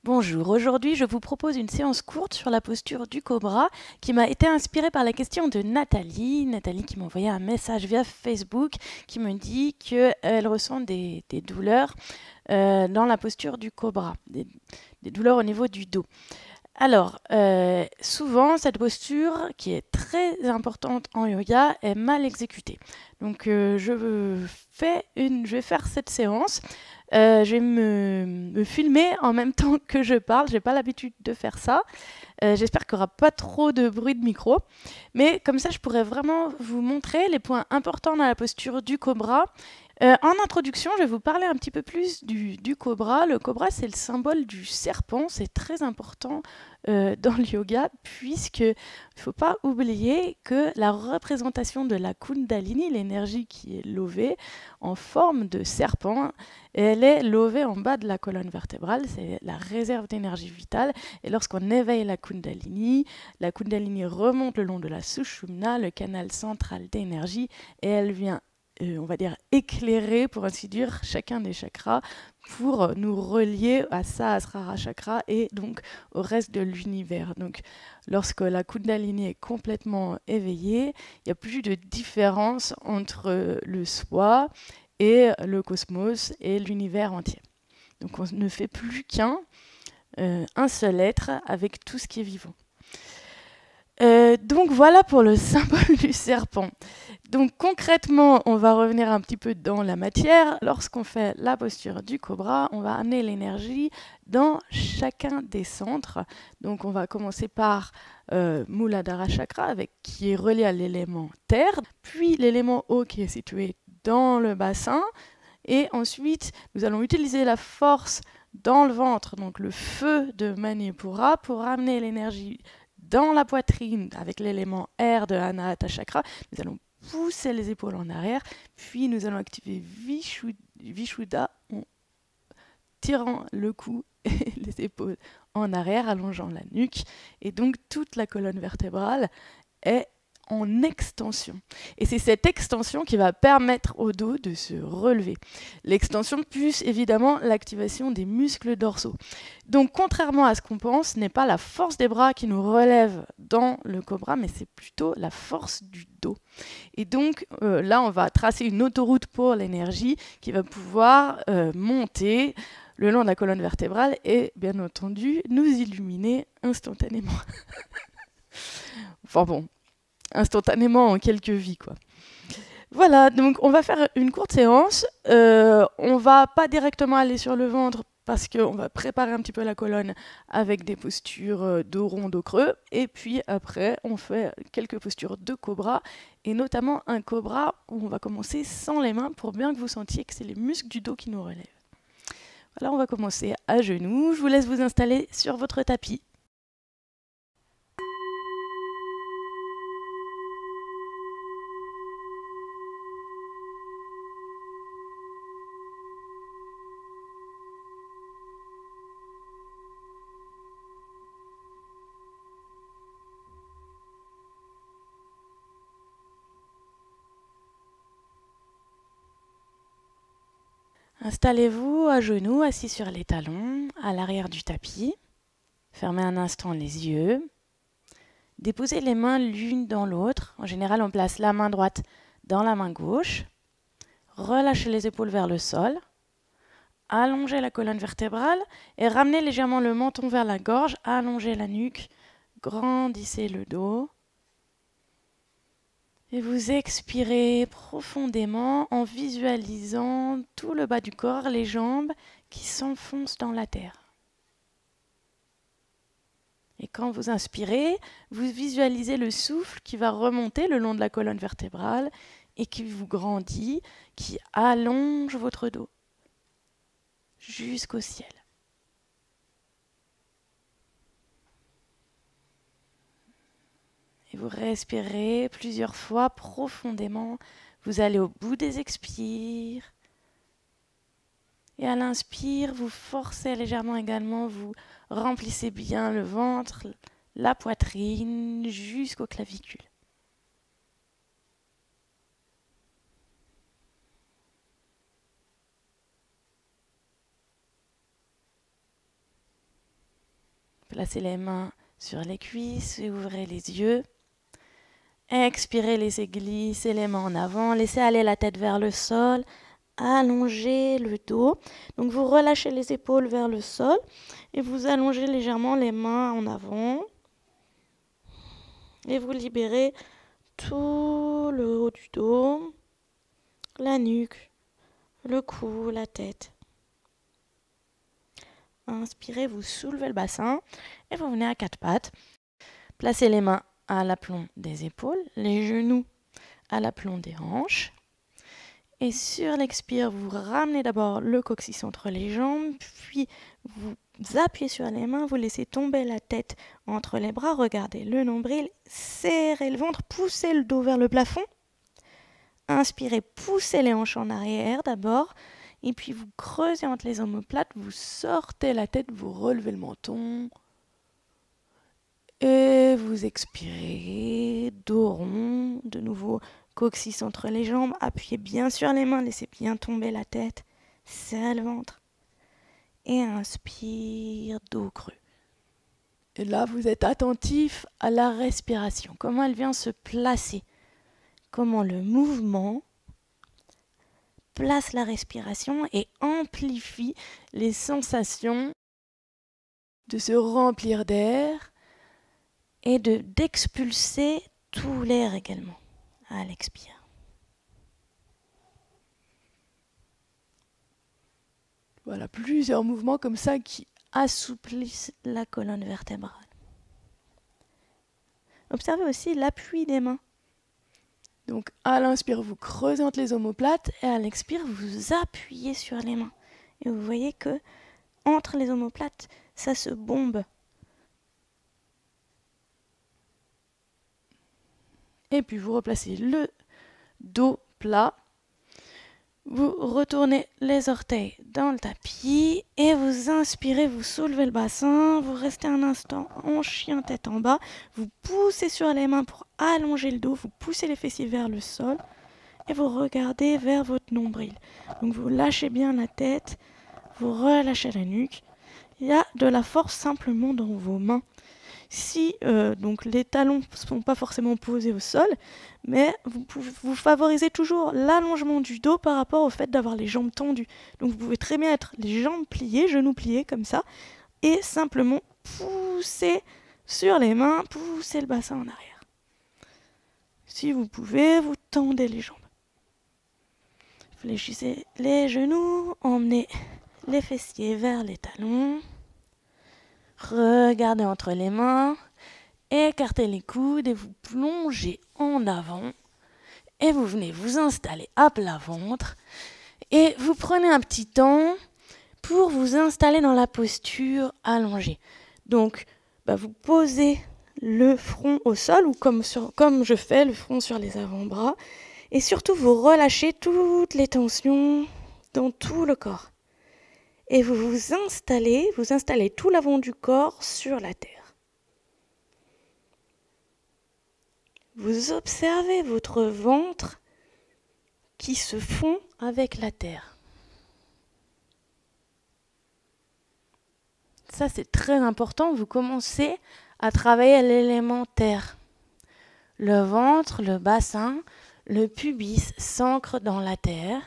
Bonjour, aujourd'hui je vous propose une séance courte sur la posture du cobra qui m'a été inspirée par la question de Nathalie. Nathalie qui m'a envoyé un message via Facebook qui me dit qu'elle ressent des douleurs dans la posture du cobra, des douleurs au niveau du dos. Alors, souvent, cette posture, qui est très importante en yoga, est mal exécutée. Donc, je vais faire cette séance. Je vais me filmer en même temps que je parle. J'ai pas l'habitude de faire ça. J'espère qu'il n'y aura pas trop de bruit de micro. Mais comme ça, je pourrais vraiment vous montrer les points importants dans la posture du cobra. En introduction, je vais vous parler un petit peu plus du cobra. Le cobra, c'est le symbole du serpent. C'est très important dans le yoga, puisqu'il ne faut pas oublier que la représentation de la Kundalini, l'énergie qui est levée en forme de serpent, elle est levée en bas de la colonne vertébrale. C'est la réserve d'énergie vitale. Et lorsqu'on éveille la Kundalini remonte le long de la Sushumna, le canal central d'énergie, et elle vient on va dire éclairer, pour ainsi dire, chacun des chakras pour nous relier à Sahasrara chakra et donc au reste de l'univers. Donc, lorsque la Kundalini est complètement éveillée, il n'y a plus de différence entre le soi et le cosmos et l'univers entier. Donc, on ne fait plus un seul être avec tout ce qui est vivant. Donc voilà pour le symbole du serpent. Donc concrètement, on va revenir un petit peu dans la matière. Lorsqu'on fait la posture du cobra, on va amener l'énergie dans chacun des centres. Donc on va commencer par Muladhara Chakra, qui est relié à l'élément terre, puis l'élément eau qui est situé dans le bassin. Et ensuite, nous allons utiliser la force dans le ventre, donc le feu de Manipura, pour amener l'énergie dans la poitrine avec l'élément air de Anahata Chakra. Nous allons pousser les épaules en arrière, puis nous allons activer Vishuddha en tirant le cou et les épaules en arrière, allongeant la nuque. Et donc toute la colonne vertébrale est en extension. Et c'est cette extension qui va permettre au dos de se relever. L'extension plus évidemment l'activation des muscles dorsaux. Donc contrairement à ce qu'on pense, ce n'est pas la force des bras qui nous relève dans le cobra, mais c'est plutôt la force du dos. Et donc là, on va tracer une autoroute pour l'énergie qui va pouvoir monter le long de la colonne vertébrale et bien entendu nous illuminer instantanément. Enfin bon, instantanément en quelques vies, quoi. Voilà, donc on va faire une courte séance. On va pas directement aller sur le ventre parce qu'on va préparer un petit peu la colonne avec des postures dos rond, dos creux. Et puis après, on fait quelques postures de cobra, et notamment un cobra où on va commencer sans les mains pour bien que vous sentiez que c'est les muscles du dos qui nous relèvent. Voilà, on va commencer à genoux. Je vous laisse vous installer sur votre tapis. Installez-vous à genoux, assis sur les talons, à l'arrière du tapis. Fermez un instant les yeux. Déposez les mains l'une dans l'autre. En général, on place la main droite dans la main gauche. Relâchez les épaules vers le sol. Allongez la colonne vertébrale et ramenez légèrement le menton vers la gorge. Allongez la nuque. Grandissez le dos. Et vous expirez profondément en visualisant tout le bas du corps, les jambes qui s'enfoncent dans la terre. Et quand vous inspirez, vous visualisez le souffle qui va remonter le long de la colonne vertébrale et qui vous grandit, qui allonge votre dos jusqu'au ciel. Et vous respirez plusieurs fois profondément. Vous allez au bout des expires. Et à l'inspire, vous forcez légèrement également, vous remplissez bien le ventre, la poitrine jusqu'aux clavicules. Placez les mains sur les cuisses et ouvrez les yeux. Expirez, laissez glisser les mains en avant. Laissez aller la tête vers le sol. Allongez le dos. Donc vous relâchez les épaules vers le sol et vous allongez légèrement les mains en avant. Et vous libérez tout le haut du dos, la nuque, le cou, la tête. Inspirez, vous soulevez le bassin et vous venez à quatre pattes. Placez les mains à l'aplomb des épaules, les genoux à l'aplomb des hanches. Et sur l'expire, vous ramenez d'abord le coccyx entre les jambes, puis vous appuyez sur les mains, vous laissez tomber la tête entre les bras, regardez le nombril, serrez le ventre, poussez le dos vers le plafond. Inspirez, poussez les hanches en arrière d'abord, et puis vous creusez entre les omoplates, vous sortez la tête, vous relevez le menton. Et vous expirez, dos rond, de nouveau coccyx entre les jambes, appuyez bien sur les mains, laissez bien tomber la tête, serrez le ventre. Et inspire, dos creux. Et là, vous êtes attentif à la respiration, comment elle vient se placer, comment le mouvement place la respiration et amplifie les sensations de se remplir d'air et d'expulser tout l'air également à l'expire. Voilà, plusieurs mouvements comme ça qui assouplissent la colonne vertébrale. Observez aussi l'appui des mains. Donc à l'inspire, vous creusez entre les omoplates et à l'expire, vous appuyez sur les mains. Et vous voyez que entre les omoplates, ça se bombe. Et puis vous replacez le dos plat. Vous retournez les orteils dans le tapis et vous inspirez, vous soulevez le bassin, vous restez un instant en chien tête en bas, vous poussez sur les mains pour allonger le dos, vous poussez les fessiers vers le sol et vous regardez vers votre nombril. Donc vous lâchez bien la tête, vous relâchez la nuque. Il y a de la force simplement dans vos mains. Si donc les talons ne sont pas forcément posés au sol, mais vous favorisez toujours l'allongement du dos par rapport au fait d'avoir les jambes tendues. Donc vous pouvez très bien être les jambes pliées, genoux pliés comme ça, et simplement pousser sur les mains, pousser le bassin en arrière. Si vous pouvez, vous tendez les jambes. Fléchissez les genoux, emmenez les fessiers vers les talons. Regardez entre les mains, écartez les coudes et vous plongez en avant. Et vous venez vous installer à plat ventre. Et vous prenez un petit temps pour vous installer dans la posture allongée. Donc, vous posez le front au sol ou comme je fais, le front sur les avant-bras. Et surtout, vous relâchez toutes les tensions dans tout le corps. Et vous installez tout l'avant du corps sur la terre. Vous observez votre ventre qui se fond avec la terre. Ça, c'est très important. Vous commencez à travailler l'élément terre. Le ventre, le bassin, le pubis s'ancre dans la terre.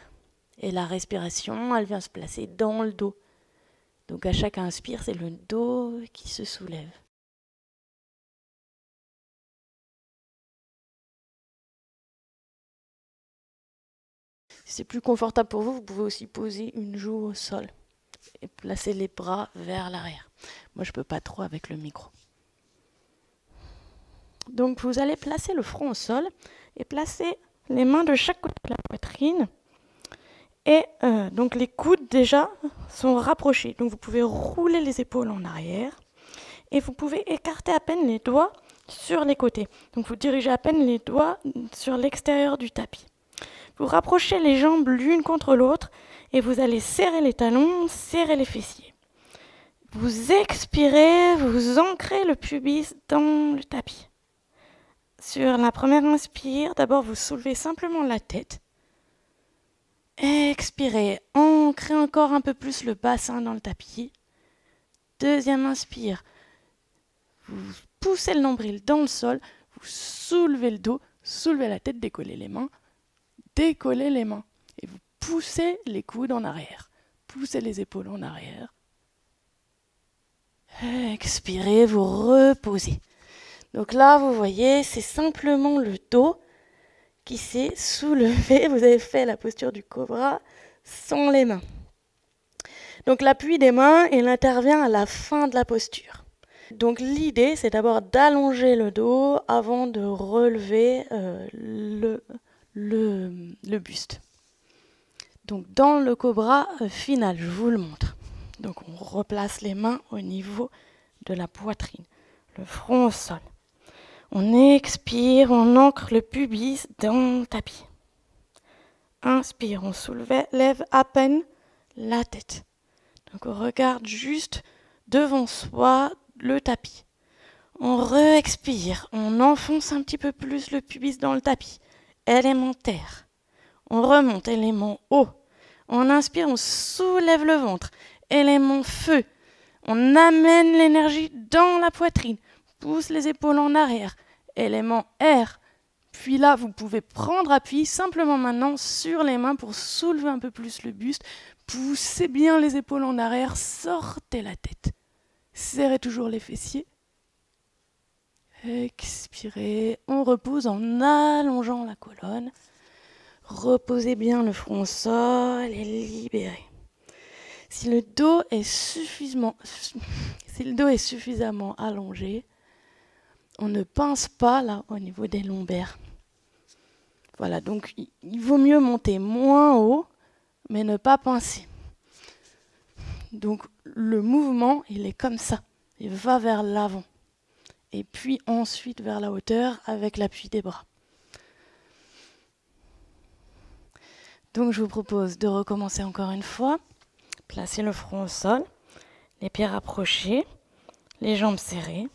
Et la respiration, elle vient se placer dans le dos. Donc à chaque inspire, c'est le dos qui se soulève. Si c'est plus confortable pour vous, vous pouvez aussi poser une joue au sol et placer les bras vers l'arrière. Moi, je ne peux pas trop avec le micro. Donc vous allez placer le front au sol et placer les mains de chaque côté de la poitrine. Et donc les coudes déjà sont rapprochés. Donc vous pouvez rouler les épaules en arrière et vous pouvez écarter à peine les doigts sur les côtés. Donc vous dirigez à peine les doigts sur l'extérieur du tapis. Vous rapprochez les jambes l'une contre l'autre et vous allez serrer les talons, serrer les fessiers. Vous expirez, vous ancrez le pubis dans le tapis. Sur la première inspire, d'abord vous soulevez simplement la tête. Expirez, ancrez encore un peu plus le bassin dans le tapis. Deuxième inspire, Vous poussez le nombril dans le sol, vous soulevez le dos, soulevez la tête, décollez les mains, décollez les mains. Et vous poussez les coudes en arrière, poussez les épaules en arrière. Expirez, vous reposez. Donc là, vous voyez, c'est simplement le dos qui s'est soulevé. Vous avez fait la posture du cobra sans les mains. Donc l'appui des mains, il intervient à la fin de la posture. Donc l'idée, c'est d'abord d'allonger le dos avant de relever le buste. Donc dans le cobra final, je vous le montre. Donc on replace les mains au niveau de la poitrine, le front au sol. On expire, on ancre le pubis dans le tapis. Inspire, on lève à peine la tête. Donc on regarde juste devant soi le tapis. On re-expire, on enfonce un petit peu plus le pubis dans le tapis. Élément terre. On remonte, élément eau. On inspire, on soulève le ventre. Élément feu. On amène l'énergie dans la poitrine. Pousse les épaules en arrière. Élément air. Puis là, vous pouvez prendre appui simplement maintenant sur les mains pour soulever un peu plus le buste. Poussez bien les épaules en arrière, sortez la tête. Serrez toujours les fessiers. Expirez. On repose en allongeant la colonne. Reposez bien le front au sol et libérez. Si le dos est suffisamment allongé, on ne pince pas là au niveau des lombaires. Voilà, donc il vaut mieux monter moins haut, mais ne pas pincer. Donc le mouvement, il est comme ça. Il va vers l'avant. Et puis ensuite vers la hauteur avec l'appui des bras. Donc je vous propose de recommencer encore une fois. Placez le front au sol, les pieds rapprochés, les jambes serrées.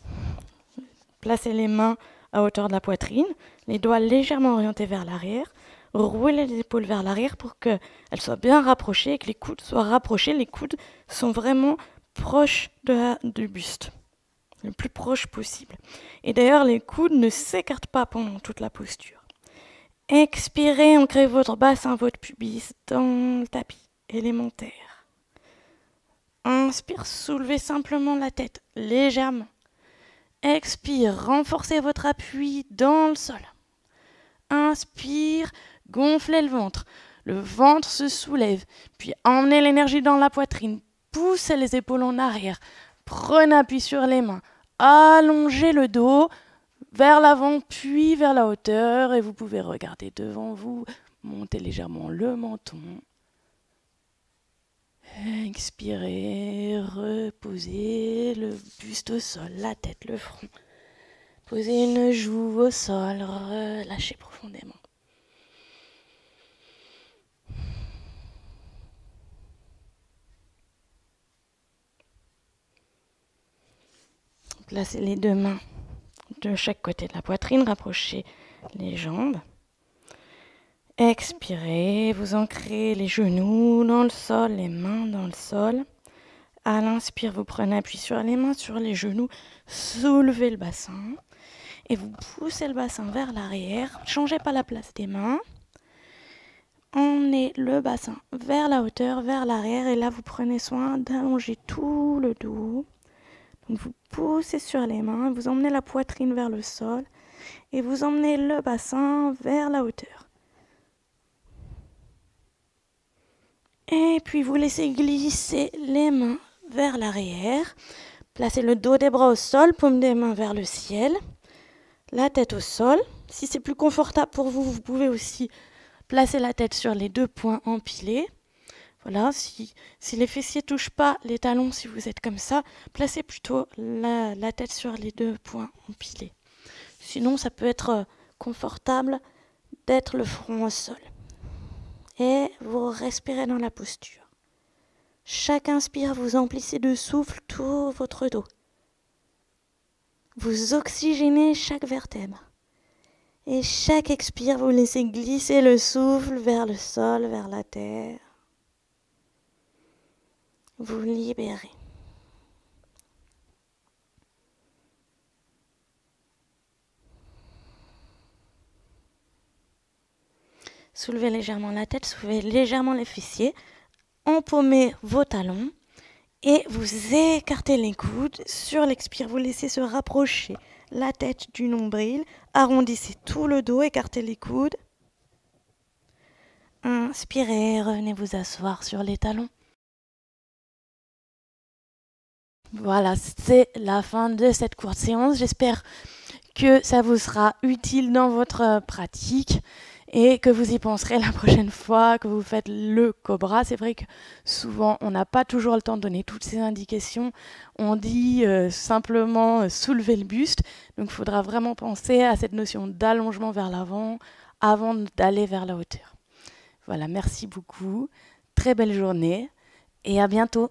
Placez les mains à hauteur de la poitrine, les doigts légèrement orientés vers l'arrière. Roulez les épaules vers l'arrière pour qu'elles soient bien rapprochées et que les coudes soient rapprochés. Les coudes sont vraiment proches du buste, le plus proche possible. Et d'ailleurs, les coudes ne s'écartent pas pendant toute la posture. Expirez, ancrez votre bassin, votre pubis dans le tapis élémentaire. Inspire, soulevez simplement la tête légèrement. Expire, renforcez votre appui dans le sol. Inspire, gonflez le ventre. Le ventre se soulève. Puis emmenez l'énergie dans la poitrine. Poussez les épaules en arrière. Prenez appui sur les mains. Allongez le dos vers l'avant, puis vers la hauteur. Et vous pouvez regarder devant vous. Montez légèrement le menton. Expirez, reposez le buste au sol, la tête, le front. Posez une joue au sol, relâchez profondément. Placez les deux mains de chaque côté de la poitrine, rapprochez les jambes. Expirez, vous ancrez les genoux dans le sol, les mains dans le sol. À l'inspire, vous prenez appui sur les mains, sur les genoux, soulevez le bassin et vous poussez le bassin vers l'arrière. Ne changez pas la place des mains. Emmenez le bassin vers la hauteur, vers l'arrière et là vous prenez soin d'allonger tout le dos. Donc vous poussez sur les mains, vous emmenez la poitrine vers le sol et vous emmenez le bassin vers la hauteur. Et puis vous laissez glisser les mains vers l'arrière. Placez le dos des bras au sol, paume des mains vers le ciel. La tête au sol. Si c'est plus confortable pour vous, vous pouvez aussi placer la tête sur les deux poings empilés. Voilà, si les fessiers ne touchent pas les talons, si vous êtes comme ça, placez plutôt la tête sur les deux poings empilés. Sinon, ça peut être confortable d'être le front au sol. Et vous respirez dans la posture. Chaque inspire, vous emplissez de souffle tout votre dos. Vous oxygénez chaque vertèbre. Et chaque expire, vous laissez glisser le souffle vers le sol, vers la terre. Vous libérez. Soulevez légèrement la tête, soulevez légèrement les fessiers. Empaumez vos talons et vous écartez les coudes. Sur l'expire, vous laissez se rapprocher la tête du nombril. Arrondissez tout le dos, écartez les coudes. Inspirez, revenez vous asseoir sur les talons. Voilà, c'est la fin de cette courte séance. J'espère que ça vous sera utile dans votre pratique et que vous y penserez la prochaine fois que vous faites le cobra. C'est vrai que souvent, on n'a pas toujours le temps de donner toutes ces indications. On dit simplement soulever le buste. Donc, il faudra vraiment penser à cette notion d'allongement vers l'avant avant d'aller vers la hauteur. Voilà, merci beaucoup. Très belle journée et à bientôt.